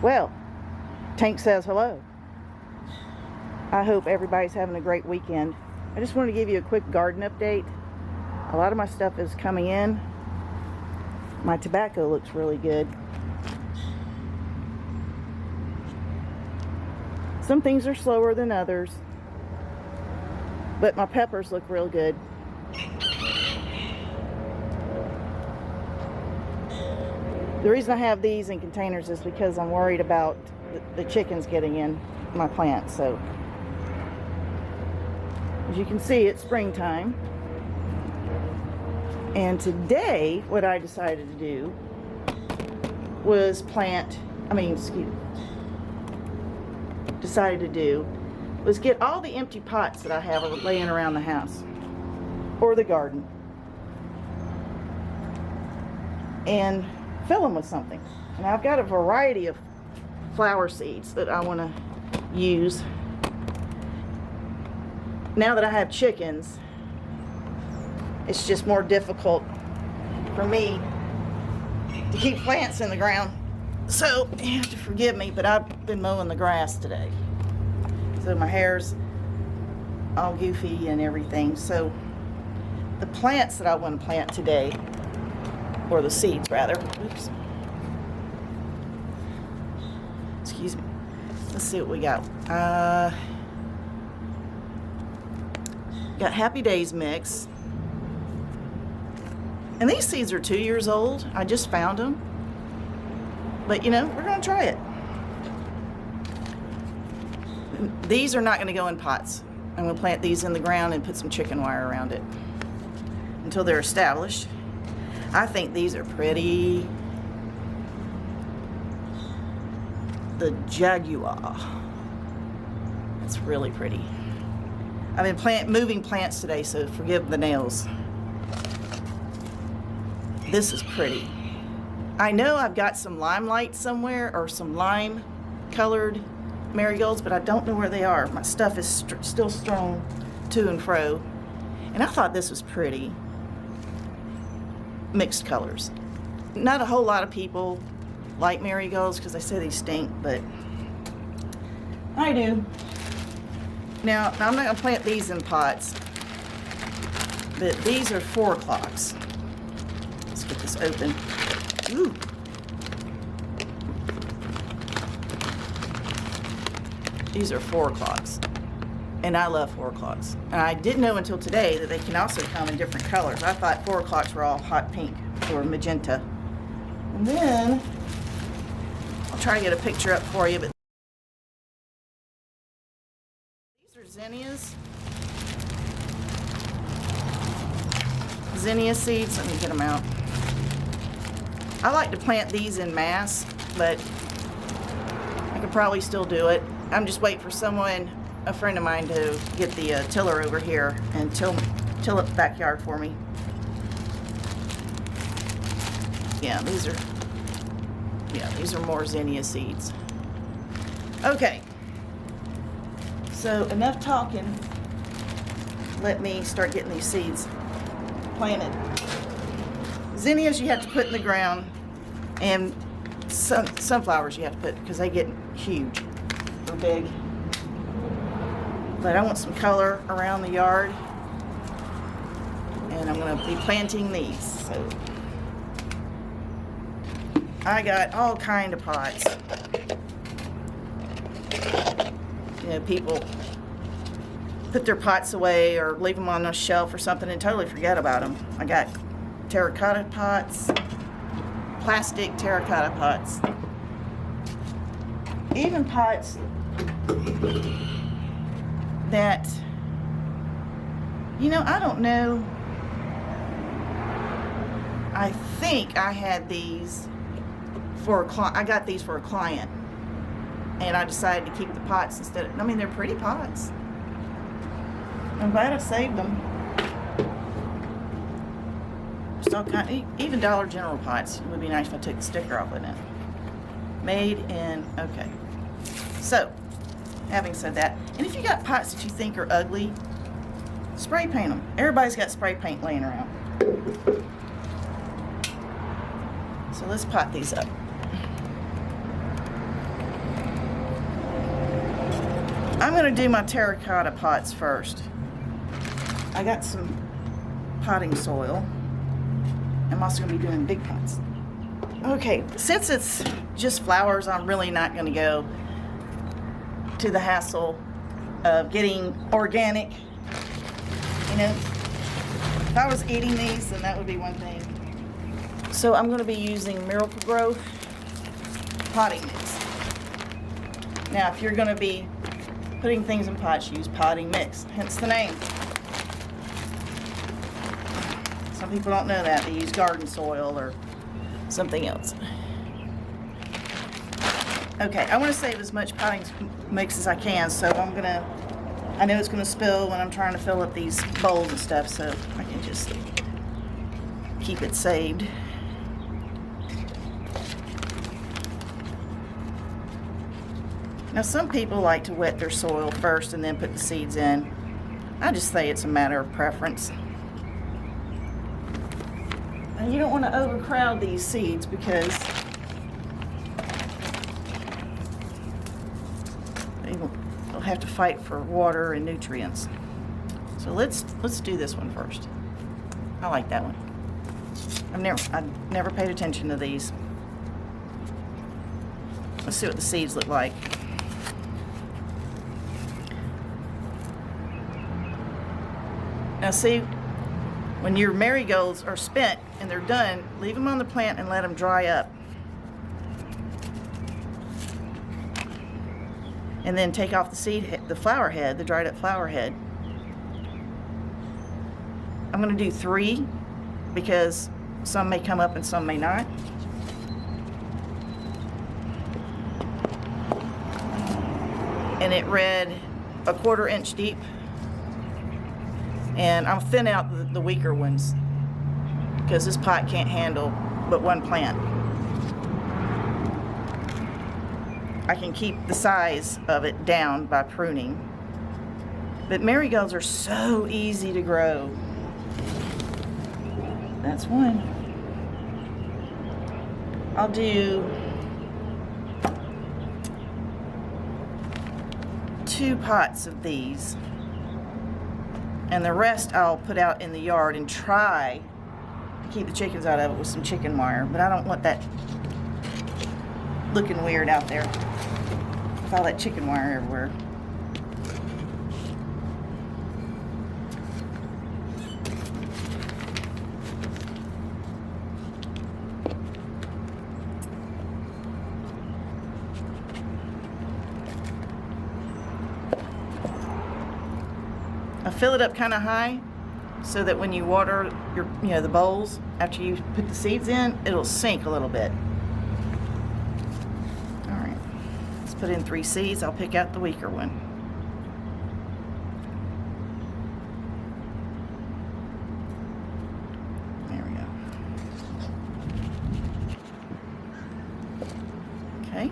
Well, Tank says hello. I hope everybody's having a great weekend. I just wanted to give you a quick garden update. A lot of my stuff is coming in. My tobacco looks really good. Some things are slower than others, but my peppers look real good. The reason I have these in containers is because I'm worried about the chickens getting in my plants. So, as you can see, it's springtime. And today, what I decided to do was get all the empty pots that I have laying around the house or the garden and fill them with something. And I've got a variety of flower seeds that I want to use. Now that I have chickens, it's just more difficult for me to keep plants in the ground. So you have to forgive me, but I've been mowing the grass today. So my hair's all goofy and everything. So the plants that I want to plant today, or the seeds rather, oops. Excuse me. Let's see what we got. Got Happy Days mix. And these seeds are 2 years old. I just found them. But you know, we're gonna try it. These are not gonna go in pots. I'm gonna plant these in the ground and put some chicken wire around it until they're established. I think these are pretty. The Jaguar. It's really pretty. I've been moving plants today, so forgive the nails. This is pretty. I know I've got some limelight somewhere, or some lime colored marigolds, but I don't know where they are. My stuff is still strewn to and fro. And I thought this was pretty. Mixed colors. Not a whole lot of people like marigolds because they say they stink, but I do. Now I'm not going to plant these in pots, but these are 4 o'clocks. Let's get this open. Ooh. These are 4 o'clocks, and I love 4 o'clocks. And I didn't know until today that they can also come in different colors. I thought 4 o'clocks were all hot pink or magenta. And then I'll try to get a picture up for you, but these are zinnias. Zinnia seeds. Let me get them out. I like to plant these in mass, but I could probably still do it. I'm just waiting for a friend of mine, to get the tiller over here and till up the backyard for me. Yeah, these are more zinnia seeds. Okay, so enough talking. Let me start getting these seeds planted. Zinnias you have to put in the ground, and sunflowers you have to put because they get huge or big. But I want some color around the yard, and I'm going to be planting these. So I got all kind of pots. You know, people put their pots away or leave them on a shelf or something and totally forget about them. I got terracotta pots, plastic terracotta pots, even pots that, you know, I don't know. I think I had these for a client. I got these for a client, and I decided to keep the pots instead of, I mean, they're pretty pots. I'm glad I saved them. Just all kind, even Dollar General pots. It would be nice if I took the sticker off of it. Made in, okay. So, having said that, and if you got pots that you think are ugly, spray paint them. Everybody's got spray paint laying around. So let's pot these up. I'm going to do my terracotta pots first. I got some potting soil. I'm also going to be doing big pots. Okay, since it's just flowers, I'm really not going to go to the hassle of getting organic. You know, if I was eating these, then that would be one thing. So I'm going to be using Marigold potting mix. Now, if you're going to be putting things in pots, use potting mix, hence the name. Some people don't know that. They use garden soil or something else. Okay, I want to save as much potting mix as I can, so I know it's going to spill when I'm trying to fill up these bowls and stuff, so I can just keep it saved. Now, some people like to wet their soil first and then put the seeds in. I just say it's a matter of preference. And you don't want to overcrowd these seeds because they'll have to fight for water and nutrients. So let's do this one first. I like that one. I've never paid attention to these. Let's see what the seeds look like. Now see, when your marigolds are spent and they're done, leave them on the plant and let them dry up. And then take off the flower head, the dried up flower head. I'm going to do 3 because some may come up and some may not. And it read 1/4 inch deep. And I'll thin out the weaker ones because this pot can't handle but one plant. I can keep the size of it down by pruning. But marigolds are so easy to grow. That's one. I'll do 2 pots of these. And the rest I'll put out in the yard and try to keep the chickens out of it with some chicken wire. But I don't want that looking weird out there with all that chicken wire everywhere. I fill it up kind of high so that when you water the bowls after you put the seeds in, it'll sink a little bit. All right, let's put in 3 seeds. I'll pick out the weaker one. There we go. Okay.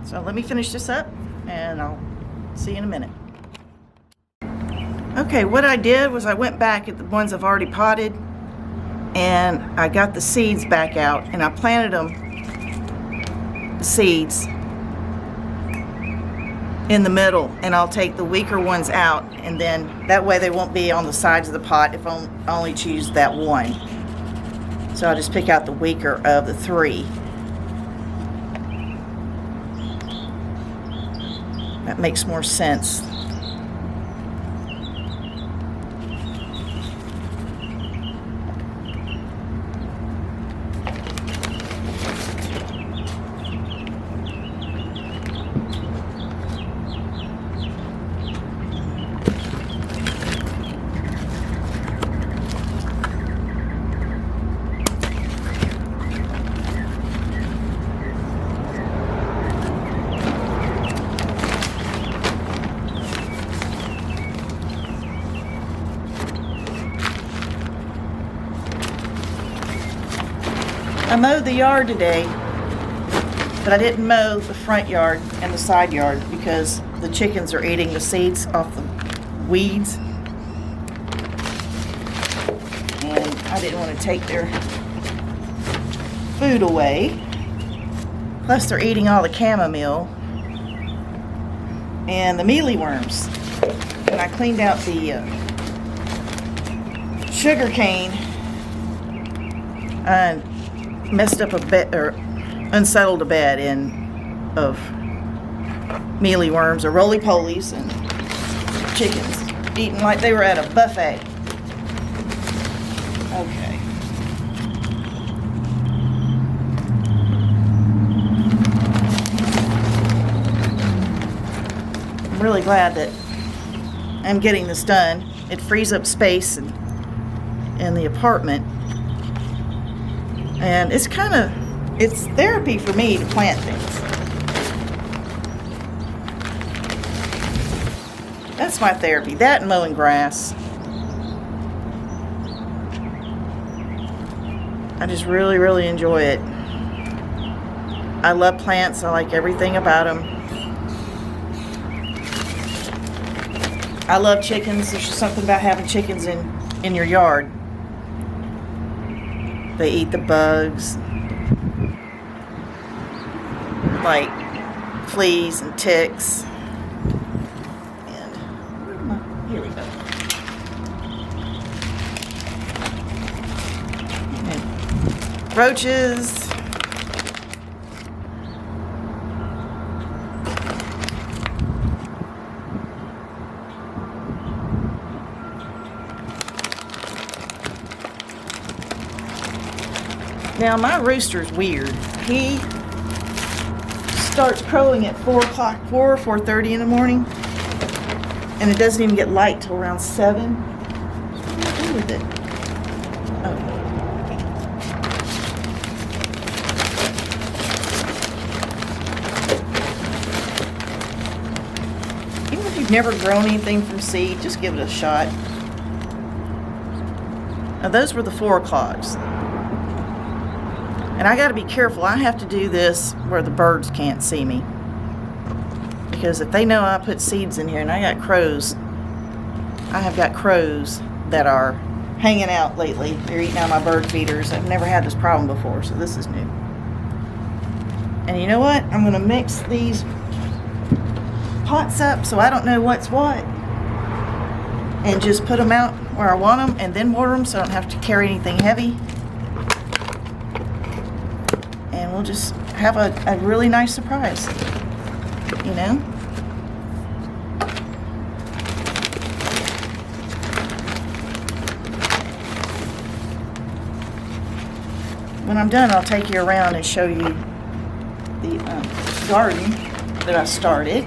So let me finish this up and I'll see you in a minute. Okay, what I did was I went back at the ones I've already potted and I got the seeds back out and I planted the seeds in the middle, and I'll take the weaker ones out, and then that way they won't be on the sides of the pot if I only choose that one. So I'll just pick out the weaker of the 3. That makes more sense. I mowed the yard today, but I didn't mow the front yard and the side yard because the chickens are eating the seeds off the weeds. And I didn't want to take their food away. Plus they're eating all the chamomile. and the mealyworms. And I cleaned out the sugar cane. I messed up a bed, or unsettled a bed of mealyworms or roly-polies and chickens eating like they were at a buffet. Okay. I'm really glad that I'm getting this done. It frees up space in the apartment. And it's therapy for me to plant things. That's my therapy. That and mowing grass. I just really, really enjoy it. I love plants. I like everything about them. I love chickens. There's just something about having chickens in your yard. They eat the bugs, like fleas and ticks. And here we go. And roaches. Now my rooster's weird. He starts crowing at 4 o'clock, 4 or 4:30 in the morning, and it doesn't even get light till around 7. What do I do with it? Oh. Even if you've never grown anything from seed, just give it a shot. Now those were the 4 o'clocks. And I got to be careful. I have to do this where the birds can't see me. Because if they know I put seeds in here, and I got crows, I have got crows that are hanging out lately. They're eating out my bird feeders. I've never had this problem before, so this is new. And you know what? I'm going to mix these pots up so I don't know what's what. And just put them out where I want them and then water them so I don't have to carry anything heavy. And we'll just have a really nice surprise, you know? When I'm done, I'll take you around and show you the garden that I started.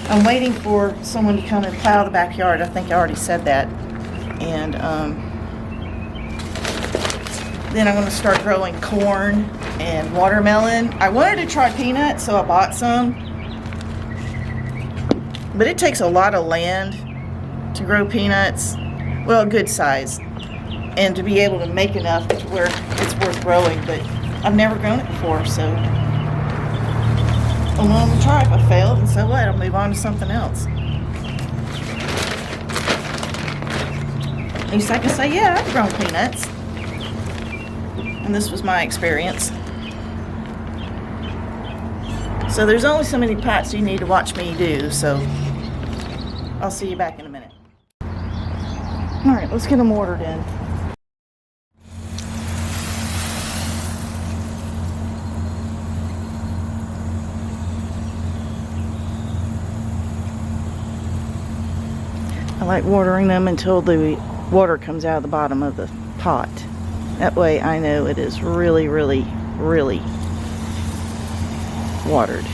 I'm waiting for someone to come and plow the backyard. I think I already said that. And then I'm going to start growing corn and watermelon. I wanted to try peanuts, so I bought some. But it takes a lot of land to grow peanuts. Well, a good size. And to be able to make enough to where it's worth growing. But I've never grown it before, so I'm going to try. If I fail, then so what? I'll move on to something else. At least I can say, yeah, I've grown peanuts. And this was my experience. So there's only so many pots you need to watch me do, so I'll see you back in a minute. Alright, let's get them watered in. I like watering them until the water comes out of the bottom of the pot. That way I know it is really, really, really watered.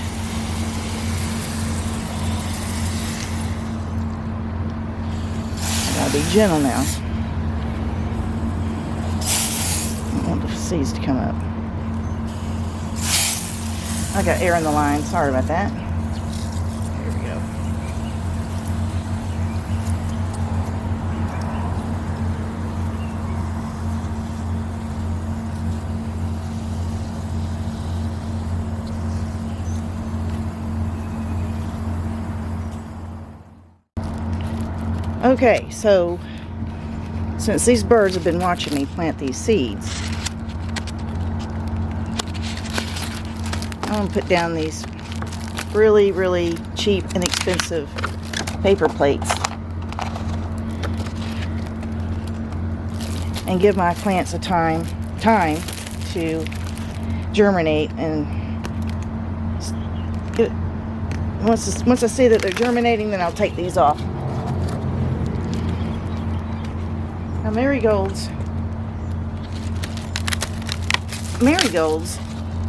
I gotta be gentle now. I don't want the seeds to come up. I got air in the line, sorry about that. Here we go. Okay, so since these birds have been watching me plant these seeds, I'm going to put down these really, really cheap, inexpensive paper plates and give my plants a time to germinate. And once I see that they're germinating, then I'll take these off. Now marigolds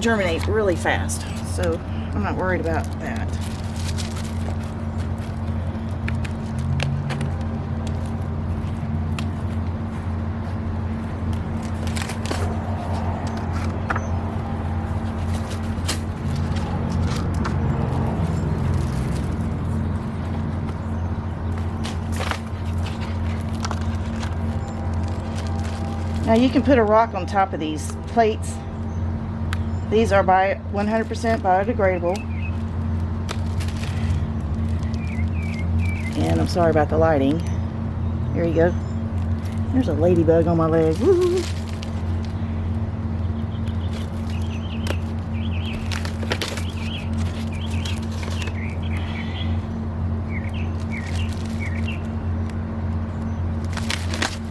germinate really fast, so I'm not worried about that. Now you can put a rock on top of these plates. These are 100% biodegradable. And I'm sorry about the lighting. Here you go. There's a ladybug on my leg. Woo-hoo.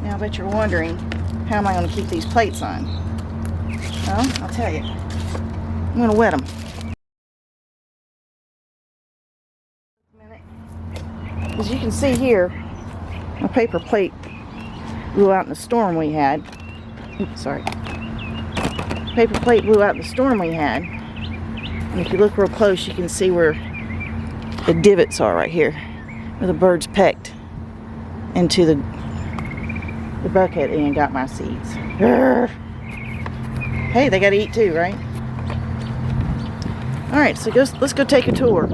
Now I bet you're wondering, how am I going to keep these plates on? Well, I'll tell you. I'm going to wet them. As you can see here, my paper plate blew out in the storm we had. Oops, sorry. Paper plate blew out in the storm we had. And if you look real close, you can see where the divots are right here, where the birds pecked into the bucket and got my seeds. Urgh. Hey, they gotta eat too, right? Alright, so let's go take a tour.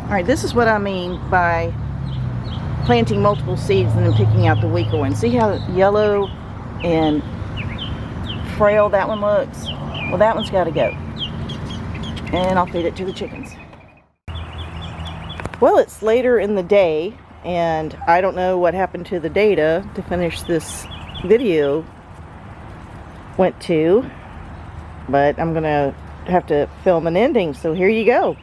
Alright, this is what I mean by planting multiple seeds and then picking out the weaker one. See how yellow and frail that one looks? Well, that one's gotta go. And I'll feed it to the chickens. Well, it's later in the day, and I don't know what happened to the data to finish this video went to, but I'm gonna have to film an ending, so here you go.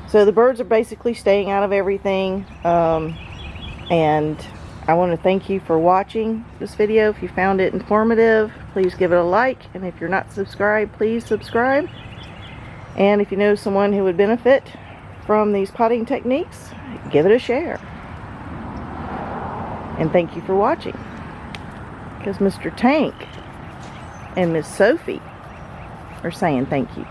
So the birds are basically staying out of everything, and I want to thank you for watching this video. If you found it informative, please give it a like, and if you're not subscribed, please subscribe. And if you know someone who would benefit from these potting techniques, give it a share. And thank you for watching, because Mr. Tank and Miss Sophie are saying thank you.